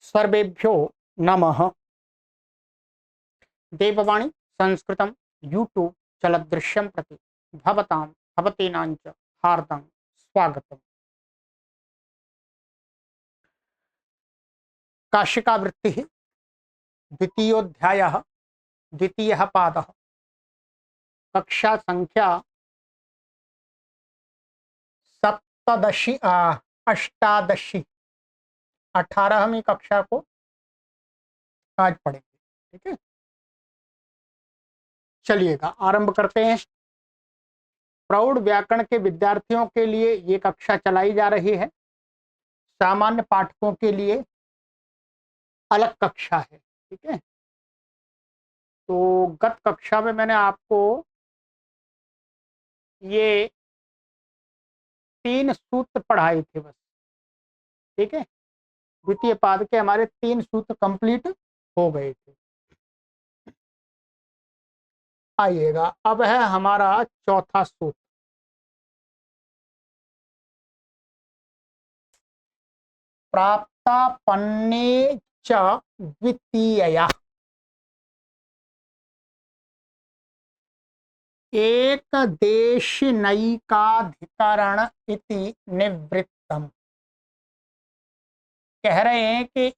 सर्वेभ्यो नमः। देववाणी संस्कृतं यूट्यूब चलदृश्यं प्रति भवतां भवतीनांच हार्दं स्वागतम्। काशिकावृत्तिः द्वितीयोऽध्यायः द्वितीयः पादः। कक्षा संख्या सप्तदशी अष्टादशी 18वीं कक्षा को आज पढ़ेंगे। ठीक है, चलिएगा आरंभ करते हैं। प्रौढ़ व्याकरण के विद्यार्थियों के लिए ये कक्षा चलाई जा रही है। सामान्य पाठकों के लिए अलग कक्षा है। ठीक है, तो गत कक्षा में मैंने आपको ये 3 सूत्र पढ़ाए थे बस। ठीक है, द्वितीय पाद के हमारे 3 सूत्र कंप्लीट हो गए थे। आइएगा, अब है हमारा चौथा सूत्र। प्राप्तापन्ने च द्वितीयया एक देशनैकाधिकरण इति निवृत्तम। कह रहे हैं कि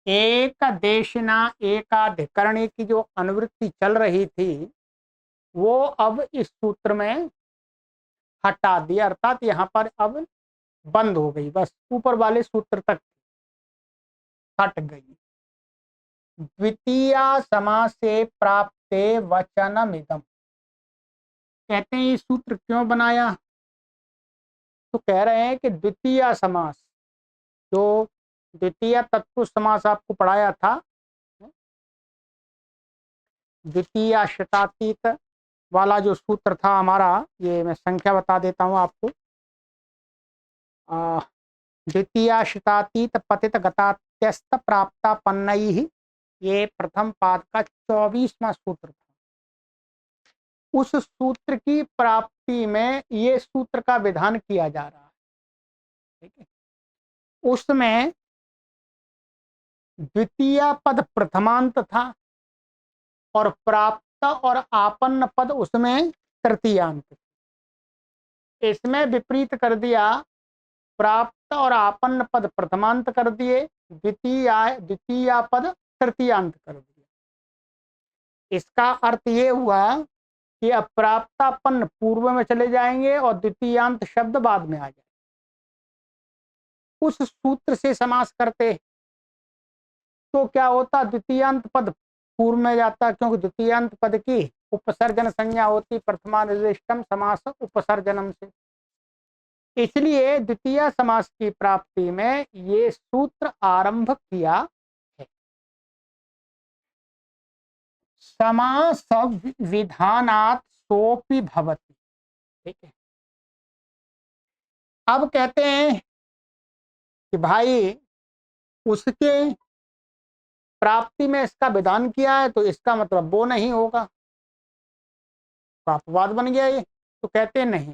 एक देशना एकाधिकरणी की जो अनुवृत्ति चल रही थी वो अब इस सूत्र में हटा दिया, अर्थात यहाँ पर अब बंद हो गई, बस ऊपर वाले सूत्र तक हट गई। द्वितीय समासे प्राप्ते वचनमिदम्। कहते हैं ये सूत्र क्यों बनाया, तो कह रहे हैं कि द्वितीय समास, जो द्वितीय तत्पुरुष समास आपको पढ़ाया था, द्वितीय शतातीत वाला जो सूत्र था हमारा, ये मैं संख्या बता देता हूं आपको। द्वितीय शतातीत पतित गतात्यस्त प्राप्तापन्नैः, ये प्रथम पाद का 24वां सूत्र था। उस सूत्र की प्राप्ति में ये सूत्र का विधान किया जा रहा है। ठीक है, उसमें द्वितीय पद प्रथमांत था और प्राप्त और आपन्न पद उसमें तृतीयांत। इसमें विपरीत कर दिया, प्राप्त और आपन्न पद प्रथमांत कर दिए, द्वितीय पद तृतीयांत कर दिया। इसका अर्थ ये हुआ कि अब प्राप्तापन्न पूर्व में चले जाएंगे और द्वितीयांत शब्द बाद में आ जाए। उस सूत्र से समास करते तो क्या होता, द्वितीयांत पद पूर्व में जाता, क्योंकि द्वितीयांत पद की उपसर्जन संज्ञा होती प्रथमानिर्दिष्टम समास उपसर्जनम से। इसलिए द्वितीय समास की प्राप्ति में ये सूत्र आरंभ किया है। समास विधानात् सोपि भवति। ठीक है, अब कहते हैं कि भाई उसके प्राप्ति में इसका विधान किया है तो इसका मतलब वो नहीं होगा, तो अपवाद बन गया ये। तो कहते हैं नहीं,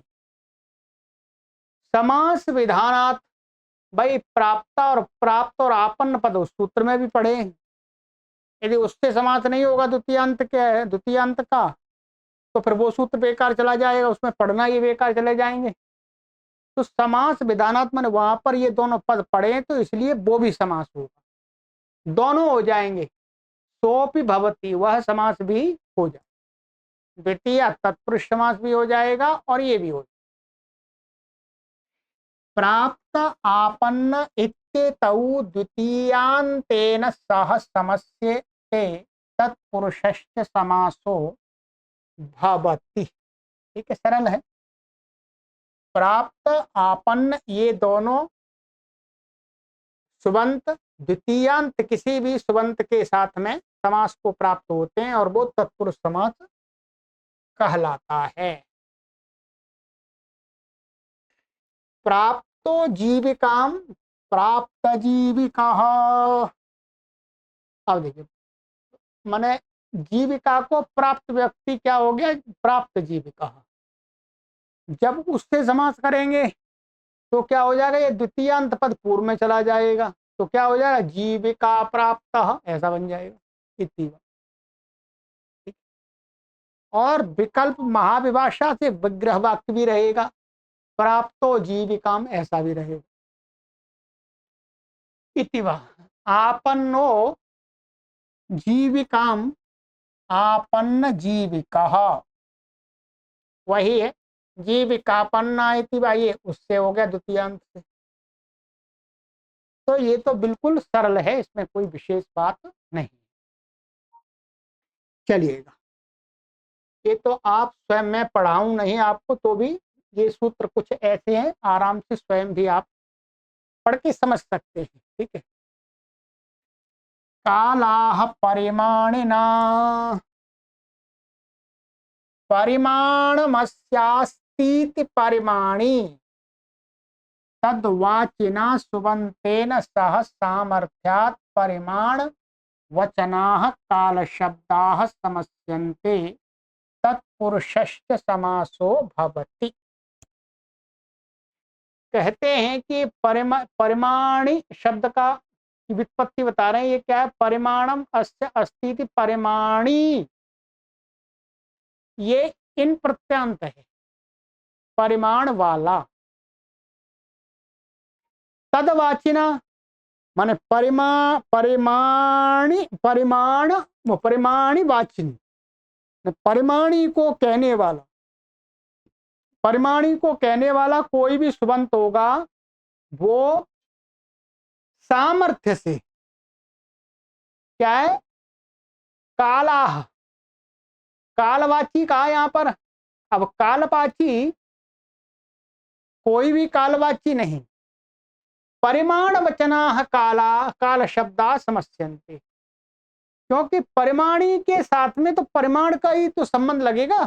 समास विधानात्, भाई प्राप्त और आपन्न पद उस सूत्र में भी पढ़े, यदि उससे समास नहीं होगा द्वितीयांत का, तो फिर वो सूत्र बेकार चला जाएगा, उसमें पढ़ना ये बेकार चले जाएंगे। तो समास विधानात् मैंने वहां पर ये दोनों पद पढ़े, तो इसलिए वो भी समास होगा, दोनों हो जाएंगे। सोपि भवति, वह समास भी हो जाए, द्वितीय तत्पुरुष समास भी हो जाएगा और ये भी हो जाएगा। प्राप्त आपन्न इत्येतौ द्वितीयांतेन सह समस्यते तत्पुरुषश्च समासो भवति। ठीक है, सरल है। प्राप्त आपन्न ये दोनों सुबंत द्वितीयांत किसी भी सुबंत के साथ में समास को प्राप्त होते हैं और वो तत्पुरुष समास कहलाता है। प्राप्तो जीविकाम प्राप्त जीविका। अब देखिए, माने जीविका को प्राप्त व्यक्ति क्या हो गया, प्राप्त जीविका। जब उससे समास करेंगे तो क्या हो जाएगा, ये द्वितीयांत पद पूर्व में चला जाएगा, तो क्या हो जाएगा, जीविका प्राप्त ऐसा बन जाएगा इति वा। और विकल्प महाविभाषा से विग्रह वाक्य भी रहेगा, प्राप्तो जीविकाम ऐसा भी रहेगा इति वा। आपन्नो जीविकाम, आपन्न जीविका, वही है जीविकापन्ना इति वा, ये उससे हो गया द्वितीयांत से। तो ये तो बिल्कुल सरल है, इसमें कोई विशेष बात नहीं। चलिएगा, ये तो आप स्वयं, मैं पढ़ाऊं नहीं आपको तो भी ये सूत्र कुछ ऐसे हैं, आराम से स्वयं भी आप पढ़ के समझ सकते हैं। ठीक है। कालाह परिमाणिना परिमाणमस्यास्तीति परिमाणी तद्वाचिना सुबन्तेन सह सामर्थ्यात् परिमाण वचनाः काल शब्दाः समस्यन्ते तत्पुरुषश्च समासो भवति। कहते हैं कि परिमाणी शब्द का व्युत्पत्ति बता रहे हैं। ये क्या है, परिमाणम अस्य अस्ति परिमाणी, ये इन प्रत्यांत है, परिमाण वाला। तदवाचिना माने परिमाणी वाचिन, परिमाणी को कहने वाला, परिमाणी को कहने वाला कोई भी सुबंत होगा, वो सामर्थ्य से, क्या है, कालाह, कालवाची कहा यहां पर। अब कालवाची कोई भी कालवाची नहीं, परिमाण वचना काला काल शब्दा समस्यन्ते, क्योंकि परिमाणी के साथ में तो परिमाण का ही तो संबंध लगेगा।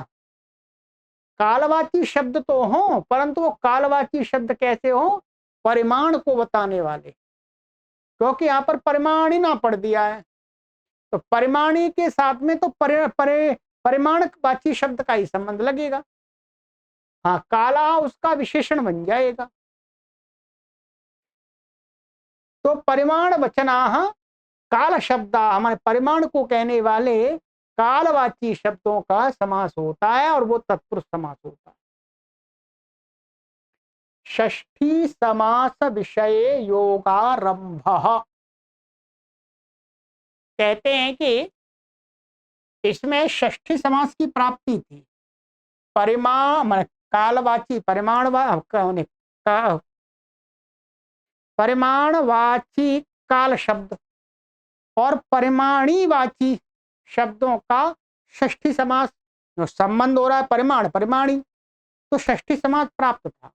कालवाची शब्द तो हो, परंतु वो कालवाची शब्द कैसे हो, परिमाण को बताने वाले, क्योंकि यहाँ पर परिमाणी ना पढ़ दिया है, तो परिमाणी के साथ में तो परिमाणवाची शब्द का ही संबंध लगेगा। हाँ, काला उसका विशेषण बन जाएगा। तो परिमाण वचना काल शब्द, हमारे परिमाण को कहने वाले कालवाची शब्दों का समास होता है, और वो तत्पुरुष समास होता है। षष्ठी समास विषय योगारंभ, कहते हैं कि इसमें षष्ठी समास की प्राप्ति थी। कालवाची परिमाणवाची काल शब्द और परिमाणीवाची शब्दों का षष्ठी समास, जो संबंध हो रहा है परिमाण परिमाणी, तो षष्ठी समास प्राप्त था।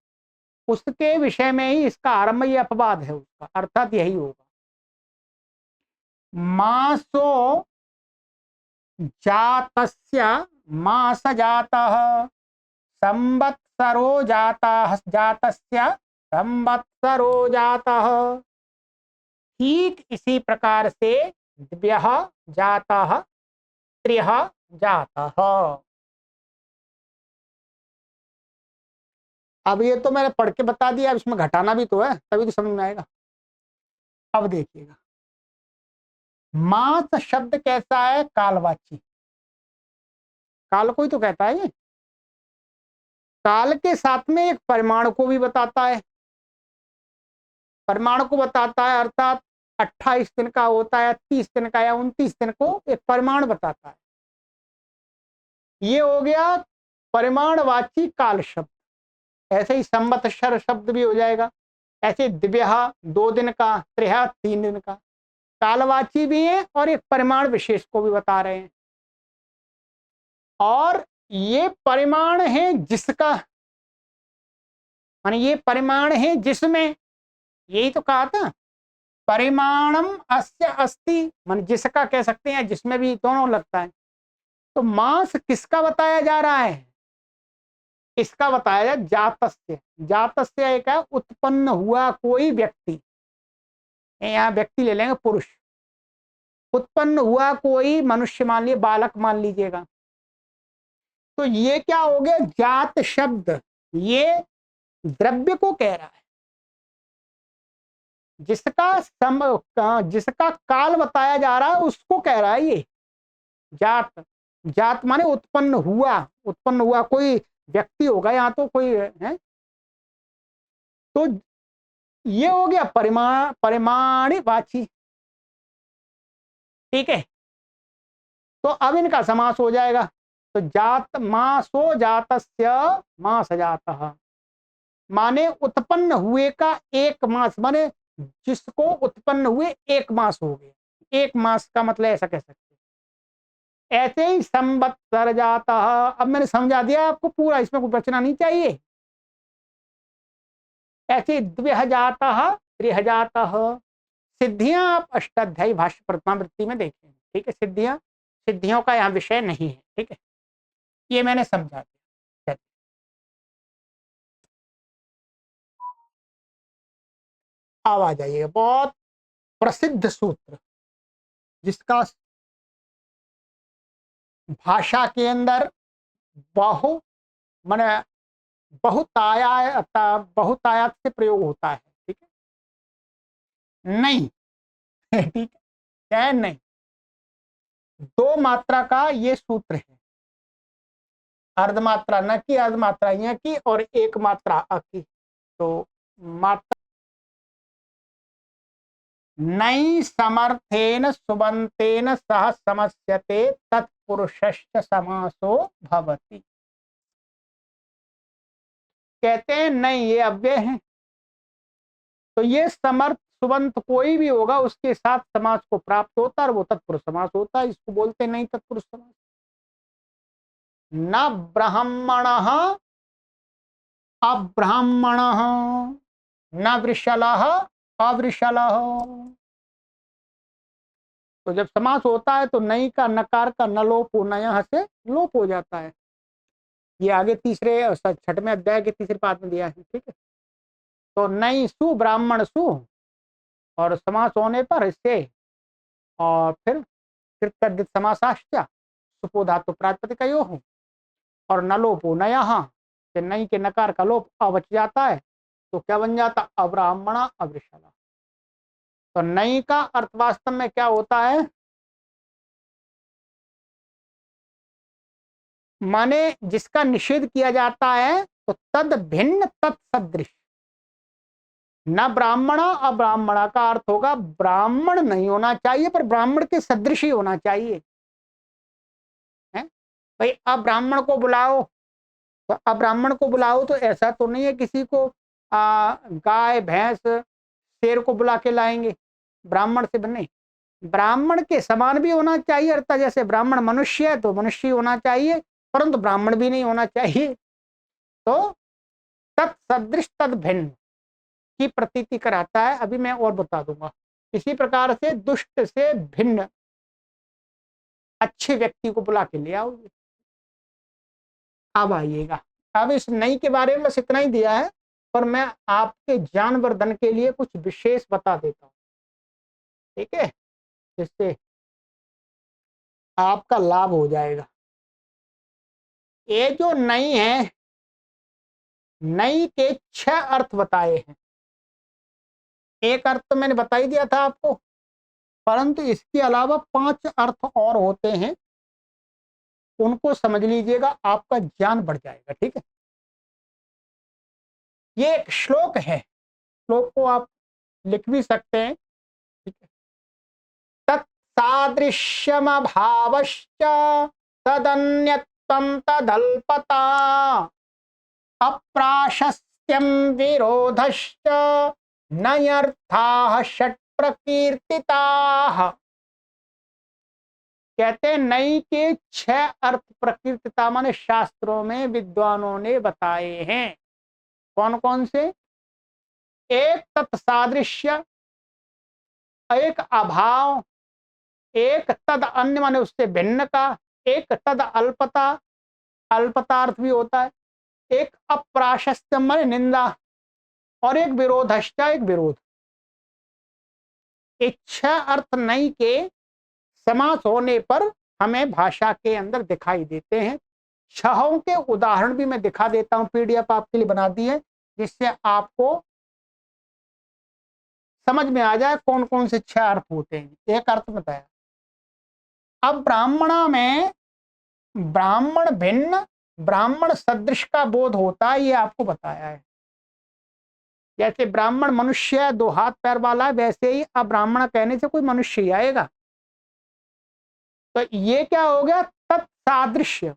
उसके विषय में ही इसका आरंभ, ये अपवाद है उसका, अर्थात यही होगा। मासो जातस्य मास जातः, संवत्सरो जातः जातस्य संवत्सरो जातः, ठीक इसी प्रकार से द्व्यः जातः त्रियः जातः। अब ये तो मैंने पढ़ के बता दिया, अब इसमें घटाना भी तो है, तभी तो समझ में आएगा। अब देखिएगा, मास शब्द कैसा है, कालवाची, काल को ही तो कहता है ये। काल के साथ में एक परिमाण को भी बताता है, परिमाण को बताता है, अर्थात 28 दिन का होता है, 30 दिन का या 29 दिन को एक परिमाण बताता है। ये हो गया परिमाणवाची काल शब्द। ऐसे ही संवत्सर शब्द भी हो जाएगा, ऐसे दिव्या 2 दिन का, त्रिहा 3 दिन का, कालवाची भी है और एक परिमाण विशेष को भी बता रहे हैं। और ये परिमाण है जिसका, माने ये परिमाण है जिसमें, यही तो कहा था, परिमाणम अस्य अस्ति, मान जिसका कह सकते हैं, जिसमें भी दोनों लगता है। तो मास किसका बताया जा रहा है, इसका बताया जाए जातस्य। जातस्य एक है उत्पन्न हुआ कोई व्यक्ति, यहाँ व्यक्ति ले लेंगे पुरुष, उत्पन्न हुआ कोई मनुष्य मान लीजिए, बालक मान लीजिएगा। तो ये क्या हो गया, जात शब्द ये द्रव्य को कह रहा है, जिसका काल बताया जा रहा है उसको कह रहा है ये जात। जात माने उत्पन्न हुआ कोई व्यक्ति होगा यहाँ तो कोई है। तो ये हो गया परिमाणिवाची। ठीक है, तो अब इनका समास हो जाएगा। तो जात मासो जातस्य मास जातः, माने उत्पन्न हुए का एक मास, माने जिसको उत्पन्न हुए एक मास हो गया। एक मास का मतलब ऐसा कह सकते हैं। ऐसे ही संवत्सर जाता, अब मैंने समझा दिया आपको पूरा, इसमें कुछ बचना नहीं चाहिए। ऐसे द्विहजातः त्रिहजातः, सिद्धियां आप अष्टाध्यायी भाष्य प्रथमावृत्ति में देखें। ठीक है, सिद्धियों का यहाँ विषय नहीं है। ठीक है, ये मैंने समझा दिया। अब आ जाइए बहुत प्रसिद्ध सूत्र जिसका भाषा के अंदर बहु माने बहुतायत से प्रयोग होता है। ठीक है, नहीं ठीक है, नहीं, दो मात्रा का ये सूत्र है। अर्धमात्रा न की, अर्धमात्रा य की, और एक मात्रा अ की। तो मात्रा नई समर्थेन सुबंतेन सह समस्यते तत्पुरुषश्च समासो भवति। कहते हैं नहीं, ये अव्यय है, तो ये समर्थ सुबंत कोई भी होगा उसके साथ समास को प्राप्त होता है और वो तत्पुरुष समास होता है। इसको बोलते नहीं तत्पुरुष समास। न ब्राह्मण अब्राह्मण, न वृषल अवृषल। तो जब समास होता है तो नई का नकार का न लोप होना यहाँ से लोप हो जाता है। ये आगे तीसरे छठवें अध्याय के तीसरे पाद में दिया है। ठीक है, तो नई सु ब्राह्मण सु, और समास होने पर इससे और फिर तद्धित समासाश्च सुपो धातु प्रातिपदिकयोः, और न लोपो न यहाँ से नई के नकार का लोप अवच जाता है। तो क्या बन जाता, अब्राह्मण अवृषला। तो नई का अर्थ वास्तव में क्या होता है, माने जिसका निषेध किया जाता है। तो तद भिन्न तत्सदृश, न ब्राह्मण अब्राह्मण का अर्थ होगा ब्राह्मण नहीं होना चाहिए पर ब्राह्मण के सदृश ही होना चाहिए। है भाई, अब्राह्मण को बुलाओ, तो अब्राह्मण को बुलाओ तो ऐसा तो नहीं है किसी को गाय भैंस शेर को बुला के लाएंगे, ब्राह्मण से बने। ब्राह्मण के समान भी होना चाहिए, अर्थात जैसे ब्राह्मण मनुष्य है तो मनुष्य होना चाहिए, परंतु ब्राह्मण भी नहीं होना चाहिए। तो तत्सदृश तद भिन्न की प्रतीति कराता है। अभी मैं और बता दूंगा। इसी प्रकार से दुष्ट से भिन्न अच्छे व्यक्ति को बुला के ले आओगे। अब आइएगा, अब इस नई के बारे में बस इतना ही दिया है, पर मैं आपके ज्ञानवर्धन के लिए कुछ विशेष बता देता हूं। ठीक है, जिससे आपका लाभ हो जाएगा। ये जो नई है, नई के 6 अर्थ बताए हैं। एक अर्थ तो मैंने बता ही दिया था आपको, परंतु इसके अलावा 5 अर्थ और होते हैं। उनको समझ लीजिएगा, आपका ज्ञान बढ़ जाएगा। ठीक है, ये एक श्लोक है, श्लोक को आप लिख भी सकते हैं। ठीक है, तत्सादृश्यमभावश्च तदन्यत्वं तदल्पता अप्राशस्त्यं विरोधश्च नयर्थाः षट् प्रकीर्तिताः। कहते हैं नई के 6 अर्थ प्रकीर्तिता माने शास्त्रों में विद्वानों ने बताए हैं। कौन कौन से, एक तत्सादृश्य, एक अभाव, एक तद अन्य माने उससे भिन्न का, एक तद अल्पता, अल्पतार्थ भी होता है, एक अप्राशस्त्य माने निंदा, और एक विरोधश्च, एक विरोध। इच्छा अर्थ नई के समास होने पर हमें भाषा के अंदर दिखाई देते हैं। 6 के उदाहरण भी मैं दिखा देता हूं, पीडीएफ आपके लिए बना दी है, जिससे आपको समझ में आ जाए कौन कौन से 6 अर्थ होते हैं। एक अर्थ बताया। अब ब्राह्मणा में ब्राह्मण भिन्न ब्राह्मण सदृश का बोध होता है, ये आपको बताया है। जैसे ब्राह्मण मनुष्य है, 2 हाथ पैर वाला है, वैसे ही अब ब्राह्मण कहने से कोई मनुष्य ही आएगा। तो ये क्या हो गया, तत्सादृश्य,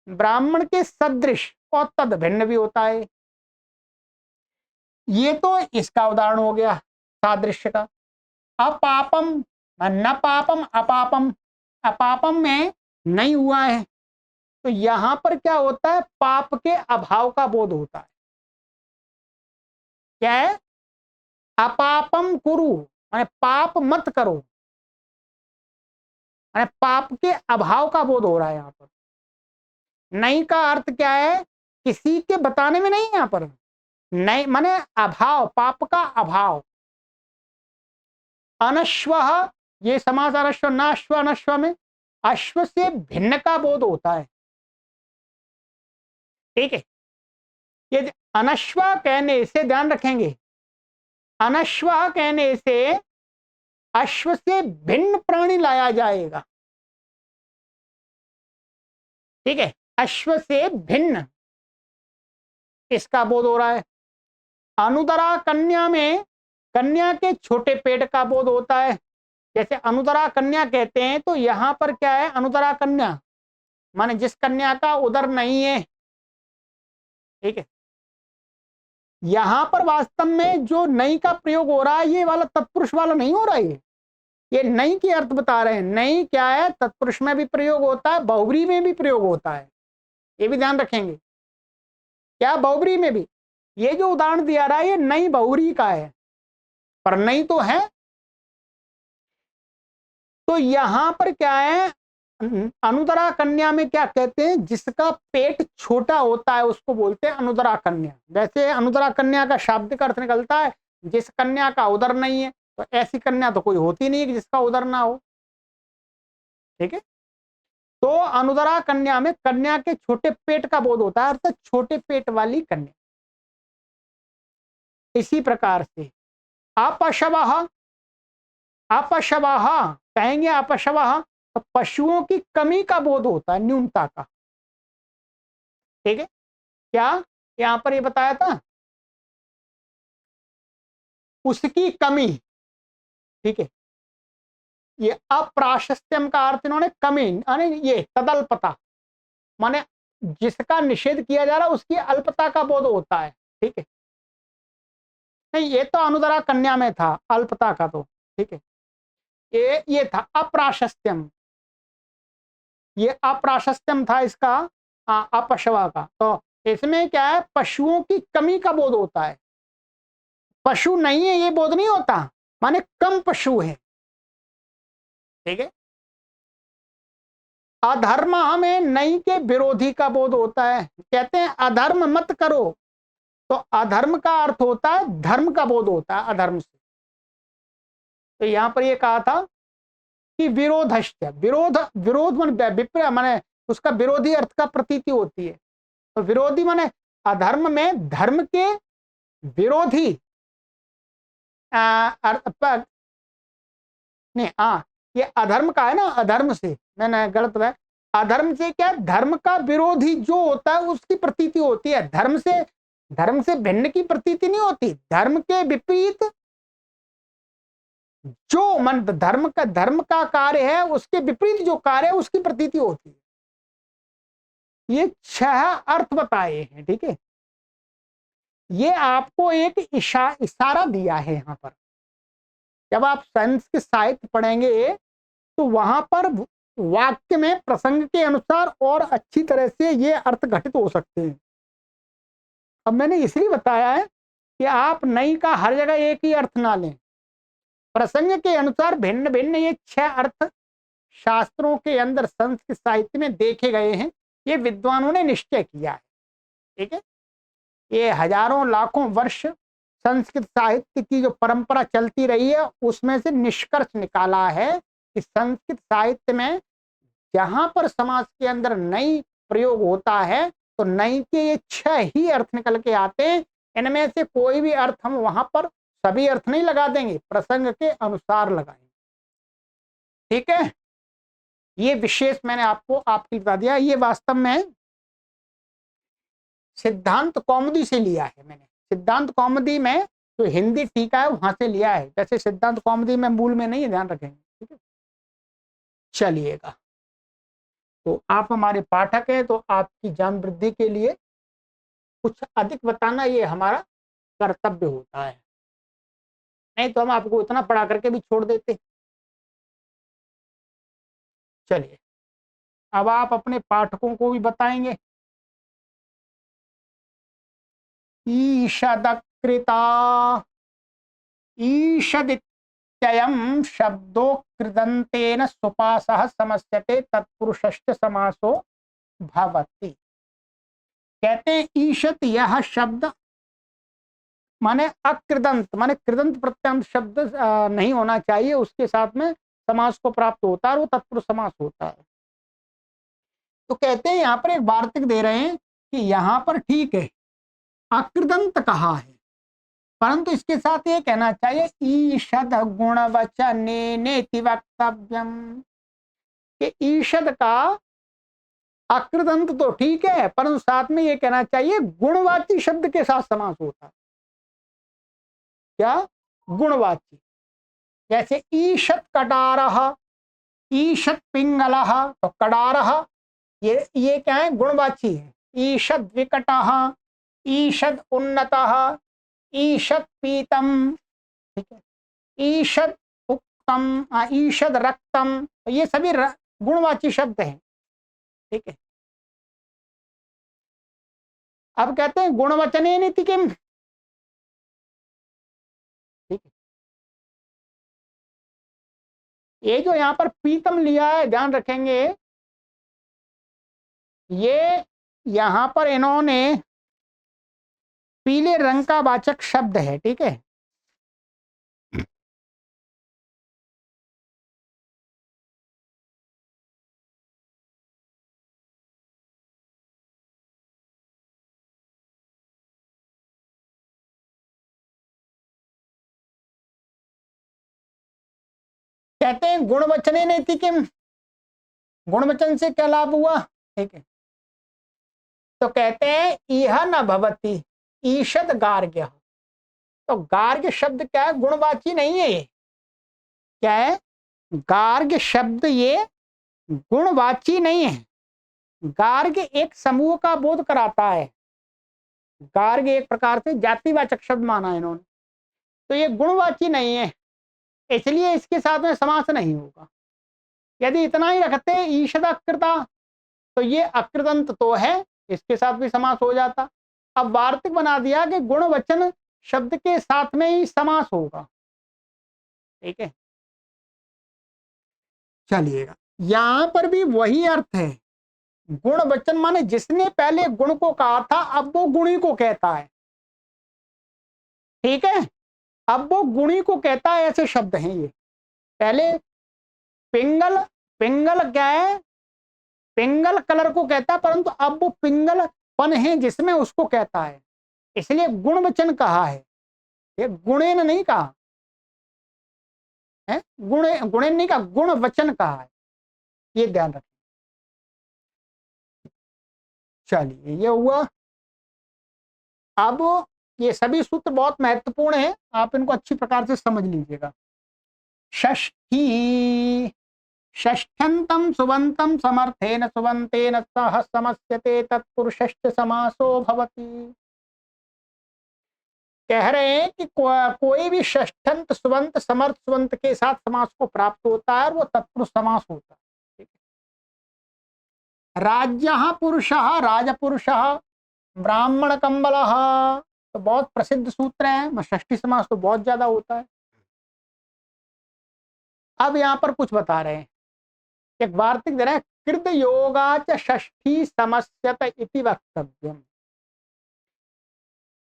ब्राह्मण के सदृश और तद भिन्न भी होता है। ये तो इसका उदाहरण हो गया सादृश्य का। अपापम न पापम अपापम, अपापम में नहीं हुआ है, तो यहां पर क्या होता है, पाप के अभाव का बोध होता है। क्या है, अपापम कुरु, माने पाप मत करो, माने पाप के अभाव का बोध हो रहा है यहां पर। नहीं का अर्थ क्या है, किसी के बताने में नहीं, यहां पर नहीं माने अभाव, पाप का अभाव। अनश्व, ये समास अनश्व, न अश्व, अनश्व में अश्व से भिन्न का बोध होता है। ठीक है, ये अनश्व कहने से ध्यान रखेंगे, अनश्व कहने से अश्व से भिन्न प्राणी लाया जाएगा। ठीक है, अश्व से भिन्न इसका बोध हो रहा है। अनुदरा कन्या में कन्या के छोटे पेट का बोध होता है। जैसे अनुदरा कन्या कहते हैं, तो यहां पर क्या है, अनुदरा कन्या माने जिस कन्या का उदर नहीं है। ठीक है, यहां पर वास्तव में जो नई का प्रयोग हो रहा है, ये वाला तत्पुरुष वाला नहीं हो रहा है, ये नई के अर्थ बता रहे हैं। नई क्या है, तत्पुरुष में भी प्रयोग होता है, बहुब्री में भी प्रयोग होता है, ये भी ध्यान रखेंगे। क्या, बहुब्री में भी। ये जो उदाहरण दिया रहा है, ये नई बहुब्री का है, पर नई तो है। तो यहां पर क्या है, अनुदरा कन्या में क्या कहते हैं, जिसका पेट छोटा होता है उसको बोलते हैं अनुदरा कन्या। वैसे अनुदरा कन्या का शाब्दिक अर्थ निकलता है जिस कन्या का उदर नहीं है, तो ऐसी कन्या तो कोई होती नहीं है कि जिसका उदर ना हो। ठीक है, तो अनुदरा कन्या में कन्या के छोटे पेट का बोध होता है, अर्थात छोटे पेट वाली कन्या। इसी प्रकार से अपशवः, अपशवः कहेंगे, अपशवः तो पशुओं की कमी का बोध होता है, न्यूनता का। ठीक है, क्या यहां पर ये बताया था, उसकी कमी। ठीक है, ये अप्राशस्त्यम का अर्थ इन्होंने कमी, ये तदल्पता माने जिसका निषेध किया जा रहा है उसकी अल्पता का बोध होता है। ठीक है, नहीं ये तो अनुदरा कन्या में था अल्पता का, तो ठीक है, ये था अप्राशस्त्यम, ये अप्राशस्त्यम था इसका अपशवा का। तो इसमें क्या है, पशुओं की कमी का बोध होता है। पशु नहीं है ये बोध नहीं होता, माने कम पशु है। ठीक है, अधर्म हमें नहीं के विरोधी का बोध होता है। कहते हैं अधर्म मत करो, तो अधर्म का अर्थ होता है धर्म का बोध होता है अधर्म से। तो यहां पर ये कहा था कि विरोधश्च, विरोध, विरोध माने माने उसका विरोधी अर्थ का प्रतीति होती है। तो विरोधी माने अधर्म में धर्म के विरोधी नहीं, ये अधर्म का है ना, अधर्म से मैंने गलत बताया। अधर्म से क्या, धर्म का विरोधी जो होता है उसकी प्रतीति होती है। धर्म से भिन्न की प्रतीति नहीं होती, धर्म के विपरीत जो मन धर्म का कार्य है उसके विपरीत जो कार्य है उसकी प्रतीति होती है। ये 6 अर्थ बताए हैं। ठीक है, ये आपको एक इशारा दिया है। यहां पर जब आप संस्कृत साहित्य पढ़ेंगे तो वहां पर वाक्य में प्रसंग के अनुसार और अच्छी तरह से ये अर्थ घटित हो सकते हैं। अब मैंने इसलिए बताया है कि आप नहीं का हर जगह एक ही अर्थ ना लें, प्रसंग के अनुसार भिन्न भिन्न ये 6 अर्थ शास्त्रों के अंदर संस्कृत साहित्य में देखे गए हैं, ये विद्वानों ने निश्चय किया है। ठीक है, ये हजारों लाखों वर्ष संस्कृत साहित्य की जो परंपरा चलती रही है उसमें से निष्कर्ष निकाला है कि संस्कृत साहित्य में जहां पर समाज के अंदर नई प्रयोग होता है तो नई के ये 6 ही अर्थ निकल के आते हैं। इनमें से कोई भी अर्थ हम वहां पर सभी अर्थ नहीं लगा देंगे, प्रसंग के अनुसार लगाएंगे। ठीक है, ये विशेष मैंने आपको आपके बता दिया। ये वास्तव में सिद्धांत कौमुदी से लिया है मैंने। सिद्धांत कौमुदी में जो हिंदी टीका है वहां से लिया है, जैसे सिद्धांत कौमुदी में मूल में नहीं है, ध्यान रखेंगे। ठीक है, चलिएगा। तो आप हमारे पाठक हैं, तो आपकी ज्ञान वृद्धि के लिए कुछ अधिक बताना ये हमारा कर्तव्य होता है, नहीं तो हम आपको इतना पढ़ा करके भी छोड़ देते। चलिए, अब आप अपने पाठकों को भी बताएंगे। ईषदकृता, ईषदित्ययं शब्दो कृदंतेन सुपासः समस्यते तत्पुरुषश्च समासो भवति। कहते हैं ईषत यह शब्द माने अकृदंत, माने कृदंत प्रत्यंत शब्द नहीं होना चाहिए, उसके साथ में समास को प्राप्त होता है, वो तत्पुरुष समास होता है। तो कहते हैं यहाँ पर एक वार्तिक दे रहे हैं कि यहाँ पर ठीक है अकृदंत कहा है, परंतु इसके साथ ये कहना चाहिए ईषद गुणवचनेनेति वक्तव्यम, कि ईषद का अकृदंत तो ठीक है, परंतु साथ में ये कहना चाहिए गुणवाची शब्द के साथ समास होता है। क्या? गुणवाची। जैसे ईषत कटारः, ईषत पिंगलः, तो कटारः ये क्या है? गुणवाची है। ईषद विकटः, ईषद उन्नतः, ईषद पीतम, ठीक है, ईषद उक्तम, ईषद रक्तम, ये सभी गुणवाची शब्द हैं। ठीक है, अब कहते हैं गुणवचने नीति किम। ठीक है, ये जो यहाँ पर पीतम लिया है, ध्यान रखेंगे, ये यहाँ पर इन्होंने पीले रंग का वाचक शब्द है। ठीक है, कहते हैं गुणवचने नीति किम, गुणवचन से क्या लाभ हुआ। ठीक है, तो कहते हैं यह न भवति ईषद गार्ग्य, तो गार्ग्य शब्द क्या है? गुणवाची नहीं है। ये क्या है? गार्ग्य शब्द ये गुणवाची नहीं है। गार्ग्य एक समूह का बोध कराता है। गार्ग्य एक प्रकार से जातिवाचक शब्द माना है इन्होंने, तो ये गुणवाची नहीं है, इसलिए इसके साथ में समास नहीं होगा। यदि इतना ही रखते ईषद अकृता, तो ये अकृदंत तो है, इसके साथ भी समास हो जाता। अब वार्तिक बना दिया कि गुणवचन शब्द के साथ में ही समास होगा। ठीक है, चलिएगा, यहां पर भी वही अर्थ है। गुणवचन माने जिसने पहले गुण को कहा था, अब वो गुणी को कहता है। ठीक है, अब वो गुणी को कहता है, ऐसे शब्द हैं ये। पहले पिंगल, पिंगल क्या है? पिंगल कलर को कहता है, परंतु अब वो पिंगल पन है जिसमें उसको कहता है, इसलिए गुणवचन कहा है, ये गुणेन नहीं कहा है, गुणेन नहीं कहा, गुणवचन कहा है, ये ध्यान रखें। चलिए, ये हुआ। अब ये सभी सूत्र बहुत महत्वपूर्ण है, आप इनको अच्छी प्रकार से समझ लीजिएगा। षष्ठी, षष्ठ्यंतम सुबंतम समर्थेन सुबंतेन सह समस्यते तत्पुरुषश्च समासो भवति। कह रहे हैं कि कोई भी षष्ठंत सुबंत समर्थ सुबंत के साथ समास को प्राप्त होता है और वो तत्पुरुष समास होता है। राज्यः पुरुषः राजपुरुषः ब्राह्मण कंबलः, तो बहुत प्रसिद्ध सूत्र है, षष्ठी समास तो बहुत ज्यादा होता है। अब यहाँ पर कुछ बता रहे हैं, एक वार्तिक दे रहे हैं, कृत योगाच षष्ठी समस्यत इति वक्तव्यम।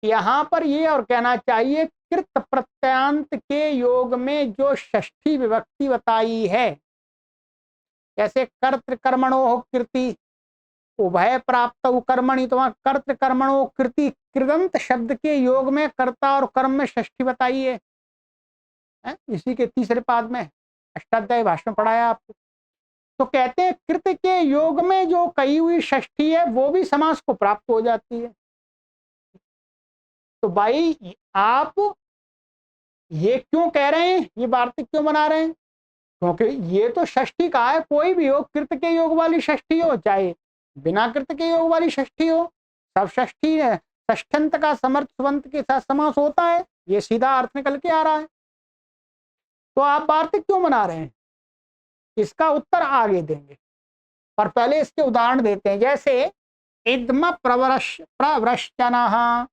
यहाँ पर ये और कहना चाहिए कृत प्रत्यांत के योग में जो षष्ठी विभक्ति बताई है, जैसे कर्तृकर्मणो कृति उभय प्राप्त कर्मणि, तो वहां कर्तृकर्मणो कृति कृदंत शब्द के योग में कर्ता और कर्म में षष्ठी बताई है। है, इसी के तीसरे पाद में अष्टाध्यायी भाष्य में पढ़ाया आपको। तो कहते हैं कृत के योग में जो कही हुई षष्ठी है वो भी समास को प्राप्त हो जाती है। तो भाई आप ये क्यों कह रहे हैं, ये वार्तिक क्यों बना रहे हैं? क्योंकि ये तो षष्ठी का है, कोई भी हो, कृत के योग वाली षष्ठी हो चाहे बिना कृत के योग वाली षष्ठी हो, सब षष्ठी है। षष्ठंत का समर्थ सुबंत के साथ समास होता है, ये सीधा अर्थ निकल के आ रहा है। तो आप वार्तिक क्यों बना रहे हैं? इसका उत्तर आगे देंगे, पर पहले इसके उदाहरण देते हैं। जैसे इद्म प्रवृश्चनः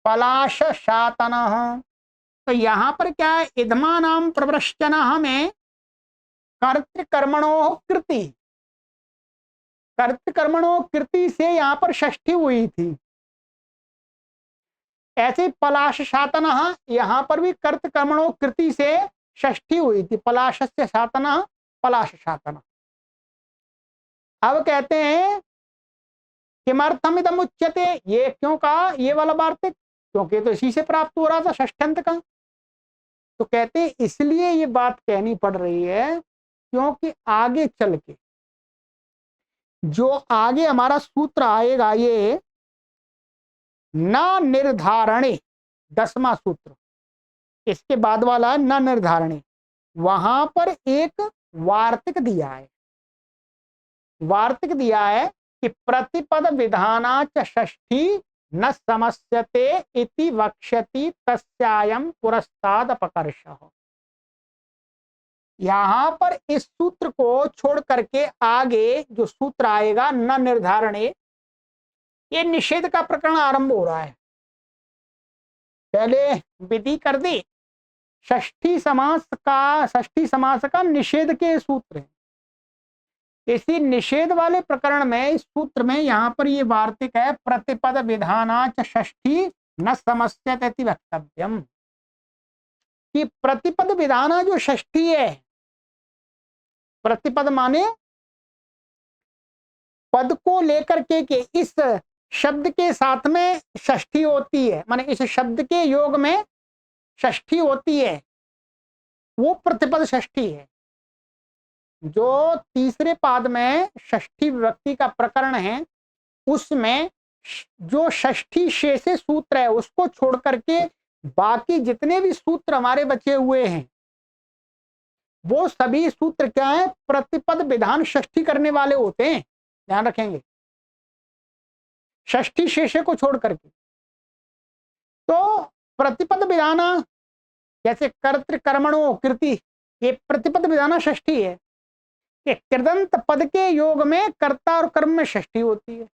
पलाश शातनः, तो यहां पर क्या है, इद्मा नाम प्रवृश्चनः में कर्तृकर्मणो कृति, कर्तृकर्मणो कृति से यहां पर षष्ठी हुई थी। ऐसे पलाश शातनः यहां पर भी कर्तृकर्मणो कृति से षष्ठी हुई थी, पलाश से शातनः पलाश शातनः। अब कहते हैं किमर्थम इदम उच्यते, ये क्यों कहा ये वाला वार्तिक, क्योंकि तो इसी से प्राप्त हो रहा था षष्ठंत का। तो कहते हैं इसलिए ये बात कहनी पड़ रही है क्योंकि आगे चल के जो आगे हमारा सूत्र आएगा, ये न निर्धारणे, 10वां सूत्र, इसके बाद वाला है न निर्धारणे, वहां पर एक वार्तिक दिया है, वार्तिक दिया है कि प्रतिपद विधानाच षष्ठी न समस्यते इति वक्ष्यति तस्यायं पुरस्ताद अपकर्षः। यहां पर इस सूत्र को छोड़ करके आगे जो सूत्र आएगा न निर्धारणे, ये निषेध का प्रकरण आरंभ हो रहा है। पहले विधि कर दी, षष्ठी समास का निषेध के सूत्र है। इसी निषेध वाले प्रकरण में इस सूत्र में यहां पर ये वार्तिक है, प्रतिपद विधानाच षष्ठी न समस्यते वक्तव्यम, कि प्रतिपद विधाना जो षष्ठी है, प्रतिपद माने पद को लेकर के इस शब्द के साथ में षष्ठी होती है, माने इस शब्द के योग में षष्ठी होती है, वो प्रतिपद षष्ठी है। जो तीसरे पाद में षष्ठी विभक्ति का प्रकरण है, उसमें जो षष्ठी शेष सूत्र है उसको छोड़ करके बाकी जितने भी सूत्र हमारे बचे हुए हैं वो सभी सूत्र क्या है, प्रतिपद विधान षष्ठी करने वाले होते हैं, ध्यान रखेंगे, षष्ठी शेषे को छोड़ करके। तो प्रतिपद विधाना जैसे कर्तृकर्मणो कृति, ये प्रतिपद विधाना षष्ठी है कि कृदंत पद के योग में कर्ता और कर्म में षष्ठी होती है।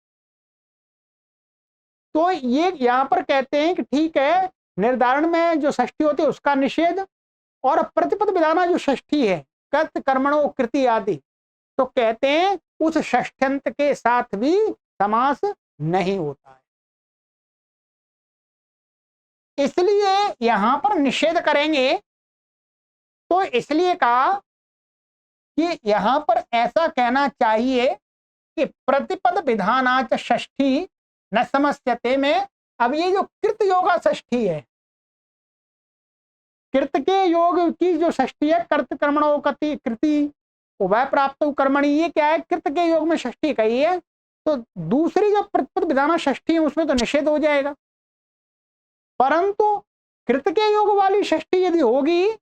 तो ये यहां पर कहते हैं कि ठीक है, निर्धारण में जो षष्ठी होती है उसका निषेध, और प्रतिपद विधाना जो षष्ठी है कर्त कर्मणो कृति आदि, तो कहते हैं उस षष्ठ्यंत के साथ भी समास नहीं होता है, इसलिए यहां पर निषेध करेंगे। तो इसलिए कहा कि यहां पर ऐसा कहना चाहिए कि प्रतिपद विधानाच षष्ठी न समस्यते में, अब ये जो कृत योगा षष्ठी है, कृत के योग की जो षष्ठी है, कर्त कर्मणो कति कृति उभय प्राप्त कर्मणि, ये क्या है, कृत के योग में षष्ठी कही है, तो दूसरी जो प्रतिपद विधाना षष्ठी है उसमें तो निषेध हो जाएगा। परंतु कृत के योग वाली षष्ठी यदि होगी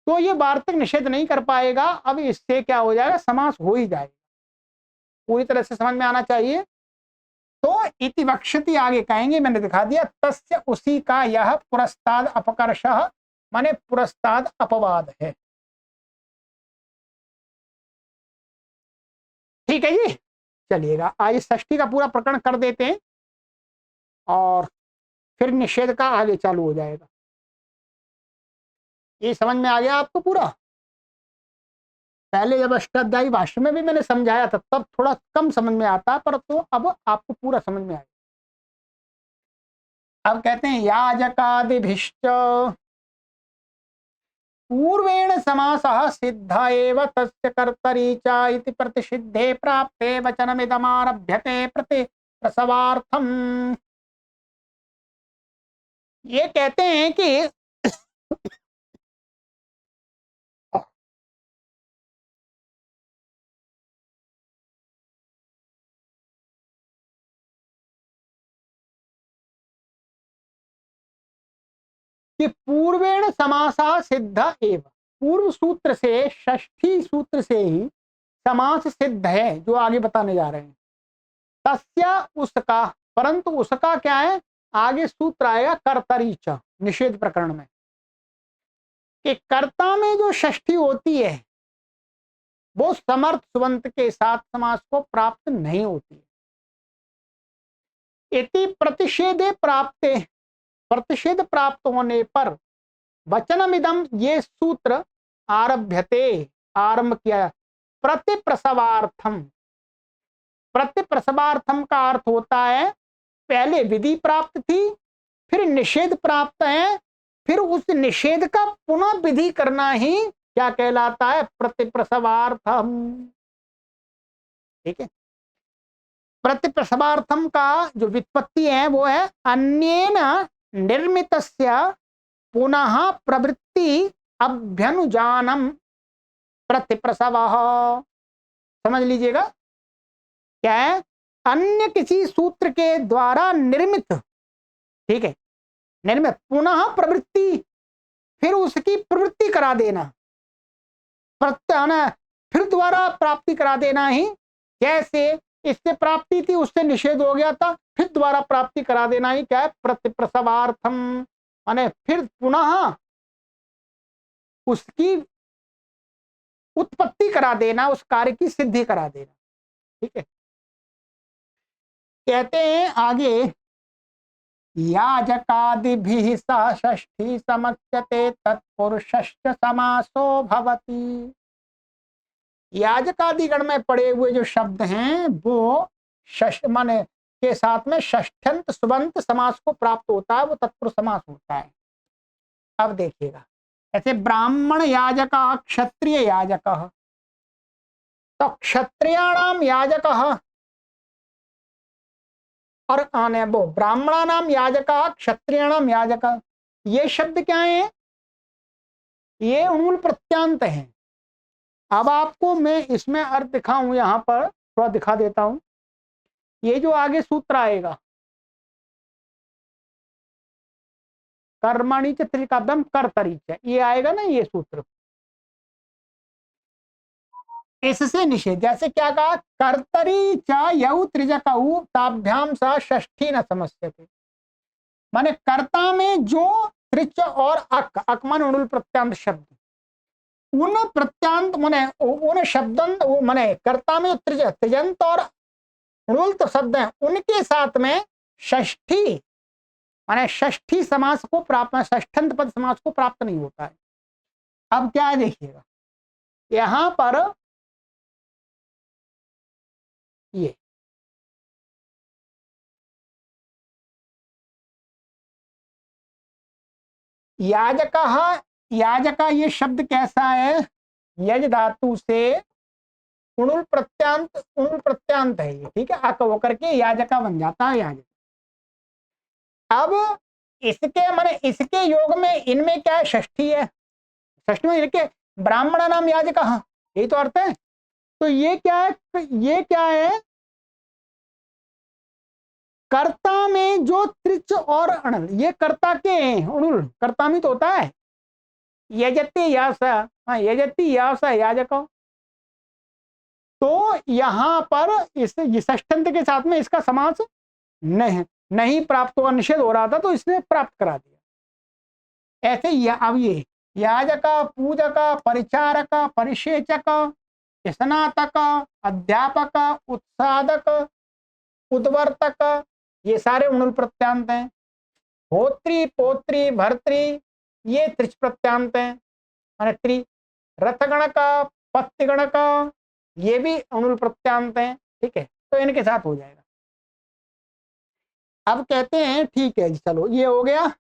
तो ये वार्तिक निषेध नहीं कर पाएगा, अब इससे क्या हो जाएगा, समास हो ही जाएगा। पूरी तरह से समझ में आना चाहिए। तो इति वक्ष्यति आगे कहेंगे, मैंने दिखा दिया, तस्य उसी का यह पुरस्ताद अपकर्षः माने पुरस्ताद अपवाद है। ठीक है जी, चलिएगा आज षष्ठी का पूरा प्रकरण कर देते हैं और फिर निषेध का आगे चालू हो जाएगा। ये समझ में आ गया आपको पूरा? पहले जब अष्टाध्यायी भाष्य में भी मैंने समझाया था तब थोड़ा कम समझ में आता, पर तो अब आपको पूरा समझ में आएगा। अब कहते हैं याजकादिभिश्च पूर्वेण समासः सिद्ध एव तस्य कर्तरी च इति प्रतिषिद्धे प्राप्ते वचनमिदमारभ्यते प्रति प्रसवार्थम। ये कहते हैं कि कि पूर्वेण समासः सिद्ध एव, पूर्व सूत्र से, षष्ठी सूत्र से ही समास सिद्ध है, जो आगे बताने जा रहे हैं। तस्य उसका, परंतु उसका क्या है, आगे सूत्र आएगा कर्तरी च, निषेध प्रकरण में, कि कर्ता में जो षष्ठी होती है वो समर्थ सुबंत के साथ समास को प्राप्त नहीं होती है। इति प्रतिषेधे प्राप्ते, प्रतिषेध प्राप्त होने पर वचनमिदम, ये सूत्र आरभ्यते, आरंभ किया, प्रतिप्रसवार्थम। प्रतिप्रसवार्थम का अर्थ होता है पहले विधि प्राप्त थी, फिर निषेध प्राप्त है, फिर उस निषेध का पुनः विधि करना ही क्या कहलाता है, प्रतिप्रसवार्थम। ठीक है, प्रतिप्रसवार्थम का जो व्युत्पत्ति है वो है अन्येन निर्मितस्य पुनः प्रवृत्ति अभ्यनुजानम प्रतिप्रसवः। समझ लीजिएगा, क्या है, अन्य किसी सूत्र के द्वारा निर्मित, ठीक है, निर्मित पुनः प्रवृत्ति, फिर उसकी प्रवृत्ति करा देना, प्रत्याना, फिर दोबारा प्राप्ति करा देना ही, जैसे इससे प्राप्ति थी उससे निषेध हो गया था, फिर दोबारा प्राप्ति करा देना ही क्या है, प्रतिप्रसवार्थम, माने फिर पुनः उसकी उत्पत्ति करा देना, उस कार्य की सिद्धि करा देना। ठीक है, कहते हैं आगे, याजकादिभिः सा षष्ठी समच्यते तत्पुरुषश्च समासो भवति। याजकादि गण में पड़े हुए जो शब्द हैं वो माने के साथ में षष्ठ्यंत सुबंत समास को प्राप्त होता है, वो तत्पुरुष समास होता है। अब देखिएगा, ऐसे ब्राह्मण याजक, क्षत्रिय याजक, तो क्षत्रियाणाम याजक और आने वो ब्राह्मणानाम याजक, क्षत्रियाणाम याजक, ये शब्द क्या है, ये मूल प्रत्यांत हैं। अब आपको मैं इसमें अर्थ दिखाऊं, यहां पर थोड़ा दिखा देता हूं। ये जो आगे सूत्र आएगा, कर्मणि च त्रिकाव्यम कर्तरि च, ये आएगा ना, ये सूत्र, इससे निषेध, जैसे क्या कहा, कर्तरि च यौ त्रिजकौ ताभ्याम सा षष्ठी न समस्यते, माने कर्ता में जो त्रिच और अक मान उणुल प्रत्यांत शब्द, उन प्रत्यांत माने उन शब्दंत माने कर्ता में त्रिजंत और उणुल्त शब्द हैं, उनके साथ में षष्ठी माने षष्ठी समास को प्राप्त, षष्ठंत पद समास को प्राप्त नहीं होता है। अब क्या है देखिएगा, यहां पर ये याजक, याजक ये शब्द कैसा है, यज धातु से उणुल प्रत्यांत है ये, ठीक है, अक होकर के याजका बन जाता है याजक। अब इसके माने इसके योग में इनमें क्या है, षष्ठी है, षष्ठी में इनके ब्राह्मण नाम याजक, यही तो अर्थ है। तो ये क्या है, ये क्या है, कर्ता में जो त्रिच और अणल, ये कर्ता के अणुल, कर्ता में तो होता है यजति यास, यजति यास याजक। तो यहां पर इस षष्ठंत के साथ में इसका समास नहीं प्राप्त हुआ, निषेध हो रहा था, तो इसने प्राप्त करा दिया। ऐसे ही अब ये याजक, पूजक, परिचारक, परिषेचक, स्नातक, अध्यापक, उत्सादक, उद्वर्तक, ये सारे उणुल प्रत्यांत हैं। होत्री, पोत्री, भर्त्री, ये त्रिच प्रत्यांत हैं, माने त्रि। रथगणक, पत्तिगणक, ये भी उणुल प्रत्यांत हैं। ठीक है, तो इनके साथ हो जाएगा। अब कहते हैं ठीक है जी, चलो ये हो गया।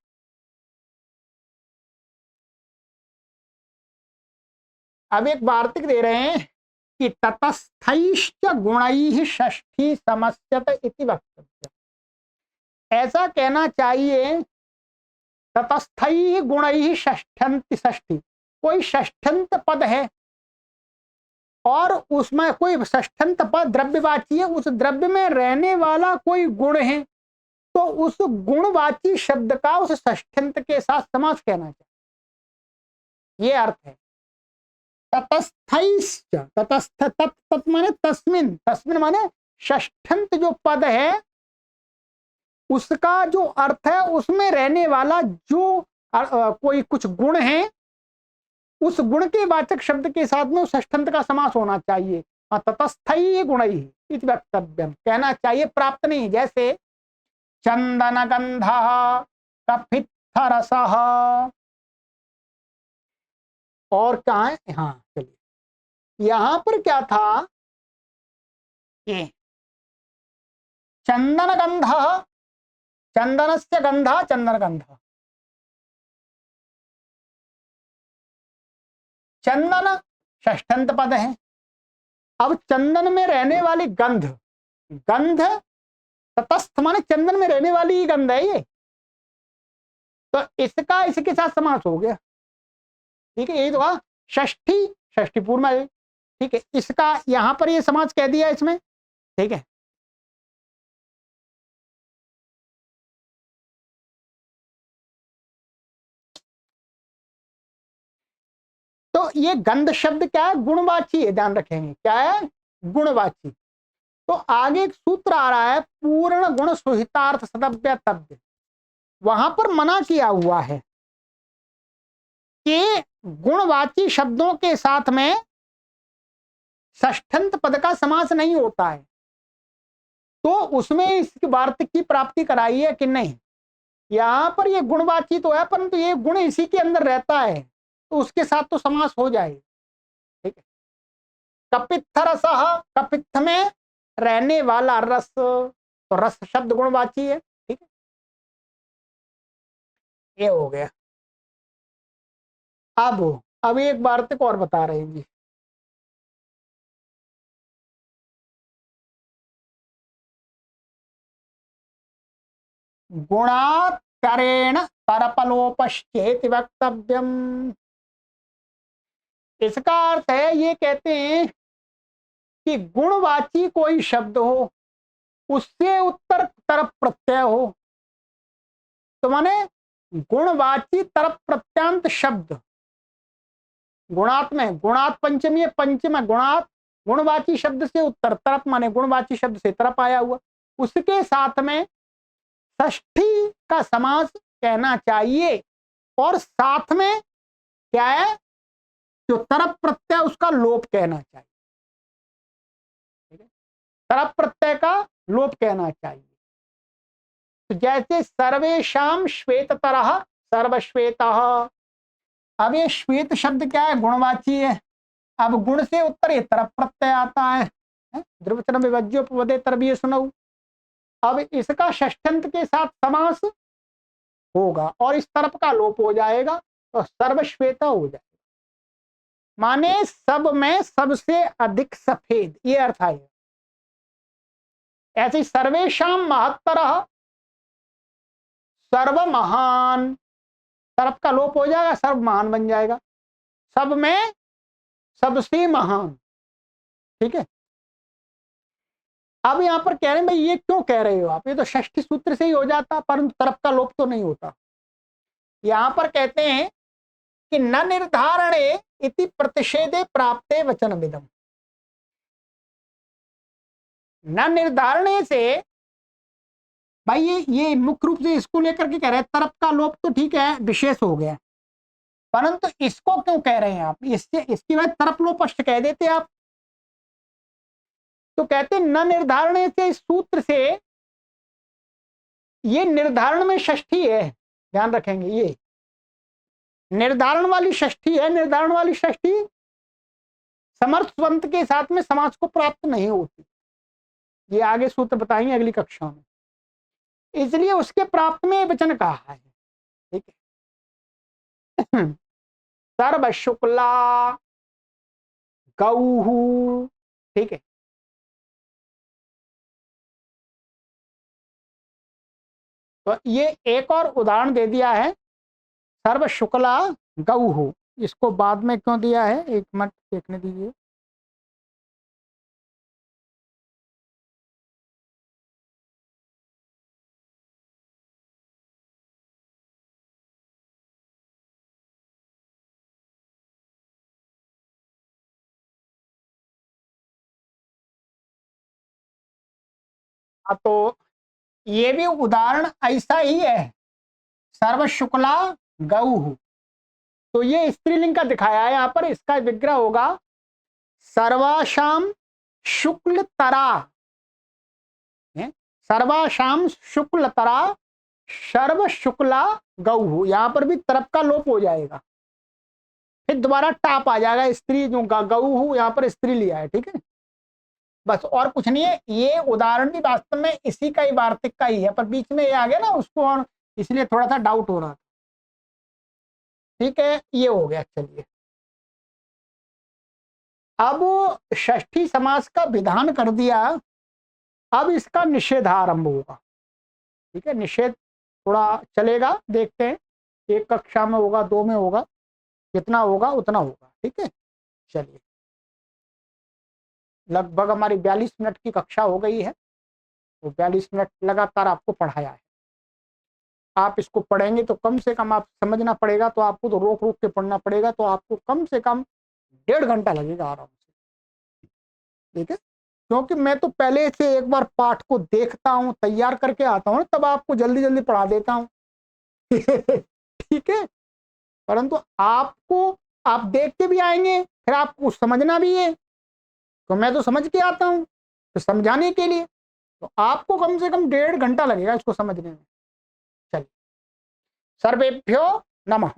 अब एक वार्तिक दे रहे हैं कि ततस्थैश्च गुणैः षष्ठी समस्यत इति वक्तव्य। ऐसा कहना चाहिए, ततस्थैः गुणैः षष्ठ्यन्ति, षष्ठी कोई षष्ठ्यंत पद है और उसमें कोई षष्ठ्यंत पद द्रव्यवाची है, उस द्रव्य में रहने वाला कोई गुण है, तो उस गुणवाची शब्द का उस षष्ठ्यंत के साथ समास कहना चाहिए, ये अर्थ है। ततस्थैश्च, ततस्थ तत् माने तस्मिन, तस्मिन माने षष्ठ्यंत जो पद है उसका जो अर्थ है उसमें रहने वाला जो कोई कुछ गुण है, उस गुण के वाचक शब्द के साथ में उस षष्ठ्यंत का समास होना चाहिए। ततस्थै गुणैः इति वक्तव्यम, कहना चाहिए, प्राप्त नहीं। जैसे चंदन गंधः कफित्थरसः, और कहा है, हाँ चलिए यहां पर क्या था, ये चंदन गंधः, चंदनस्य गंधः, चंदन गंधः, चंदन षष्ठ्यंत पद है। अब चंदन में रहने वाली गंध, गंध तटस्थ माने चंदन में रहने वाली ही गंध है ये, तो इसका इसके साथ समास हो गया, ठीक है। यही तो कहा षष्ठी, षष्ठी पूर्व में, ठीक है, इसका यहां पर ये समास कह दिया इसमें, ठीक है। तो ये गंध शब्द क्या है, गुणवाची है, ध्यान रखेंगे क्या है, गुणवाची। तो आगे एक सूत्र आ रहा है, पूर्ण गुण सुहितार्थ सदव्यतव्य, वहां पर मना किया हुआ है कि गुणवाची शब्दों के साथ में षष्ठ्यंत पद का समास नहीं होता है, तो उसमें इस वार्तिक की प्राप्ति कराई है कि नहीं। यहां पर ये गुणवाची तो है, परंतु ये गुण इसी के अंदर रहता है, तो उसके साथ तो समास हो जाएगा, ठीक है। कपित्थ रसः, कपित्थ में रहने वाला रस, तो रस शब्द गुणवाची है, ठीक है, ये हो गया। अब एक वार्तिक और बता रहे हैं जी, गुणात्तरेण तरपलोपश्चेति वक्तव्यम। इसका अर्थ है, ये कहते हैं कि गुणवाची कोई शब्द हो, उससे उत्तर तरप प्रत्यय हो, तो माने गुणवाची तरप प्रत्यांत शब्द, गुणात में, गुणात पंचमी है, पंचम है, गुणात गुणवाची शब्द से उत्तर, तरप माने गुणवाची शब्द से तरप आया हुआ, उसके साथ में षष्ठी का समास कहना चाहिए, और साथ में क्या है, जो तरप प्रत्यय उसका लोप कहना चाहिए, ठीक है, तरप प्रत्यय का लोप कहना चाहिए। तो जैसे सर्वेशाम श्वेततरः सर्वश्वेतः, अब ये श्वेत शब्द क्या है, गुणवाची है, अब गुण से उत्तर ये तरप प्रत्यय आता है, द्रवचन विभज्योपपदे तरबीय सुनऊ, अब इसका षष्ठ्यंत के साथ समास होगा और इस तरफ का लोप हो जाएगा, तो सर्वश्वेत हो जाएगा, माने सब में सबसे अधिक सफेद, ये अर्थ आएगा। ऐसे सर्वेशाम महत्तरः सर्व महान, तरफ का लोप हो जाएगा, सर्व महान बन जाएगा, सब में सबसे महान, ठीक है। अब यहां पर कह रहे हैं भाई ये क्यों कह रहे हो आप, ये तो षष्ठी सूत्र से ही हो जाता, परंतु तरफ का लोप तो नहीं होता। यहां पर कहते हैं कि न निर्धारणे इति प्रतिषेधे प्राप्ते वचन विदम, न निर्धारणे से भाई ये मुख्य रूप से इसको लेकर के कह रहे हैं, तरफ का लोप तो ठीक है विशेष हो गया, परंतु इसको क्यों कह रहे हैं आप, इससे इसकी वजह तरफ लोपष्ट कह देते आप। तो कहते न निर्धारण से, इस सूत्र से ये निर्धारण में षष्ठी है, ध्यान रखेंगे, ये निर्धारण वाली षष्ठी है, निर्धारण वाली षष्ठी समर्थ स्वंत के साथ में समास को प्राप्त नहीं होती, ये आगे सूत्र बताएंगे अगली कक्षा में, इसलिए उसके प्राप्त में वचन कहा है, ठीक है। सर्व शुक्ला गौहू, ठीक है, तो ये एक और उदाहरण दे दिया है, सर्व शुक्ला गौहू, इसको बाद में क्यों दिया है, एक मिनट देखने दीजिए। हाँ, तो ये भी उदाहरण ऐसा ही है, सर्व शुक्ला गौ। तो ये स्त्रीलिंग का दिखाया है यहाँ पर, इसका विग्रह होगा सर्वाशाम शुक्ल तरा, सर्वाशाम शुक्ल तरा सर्व शुक्ला गौ। यहां पर भी तरफ का लोप हो जाएगा, फिर दोबारा टाप आ जाएगा, स्त्री जो गौ यहां पर स्त्री लिया है, ठीक है, बस और कुछ नहीं है। ये उदाहरण भी वास्तव में इसी का ही वार्तिक का ही है, पर बीच में ये आ गया ना उसको, और इसलिए थोड़ा सा डाउट हो रहा था। ठीक है, ये हो गया। चलिए, अब षष्ठी समास का विधान कर दिया, अब इसका निषेध आरंभ होगा। ठीक है, निषेध थोड़ा चलेगा, देखते हैं, एक कक्षा में होगा, दो में होगा, कितना होगा उतना होगा। ठीक है, चलिए, लगभग हमारी 42 मिनट की कक्षा हो गई है, तो 42 मिनट लगातार आपको पढ़ाया है। आप इसको पढ़ेंगे तो कम से कम आप समझना पड़ेगा, तो आपको तो रोक रोक के पढ़ना पड़ेगा, तो आपको कम से कम 1.5 घंटा लगेगा आराम से। ठीक है, क्योंकि मैं तो पहले से एक बार पाठ को देखता हूँ, तैयार करके आता हूँ, तब आपको जल्दी जल्दी पढ़ा देता हूँ। ठीक है, परंतु आपको, आप देख के भी आएंगे, फिर आपको समझना भी है, तो मैं तो समझ के आता हूँ, तो समझाने के लिए तो आपको कम से कम 1.5 घंटा लगेगा इसको समझने में। चलिए, सर्वेभ्यो नमः।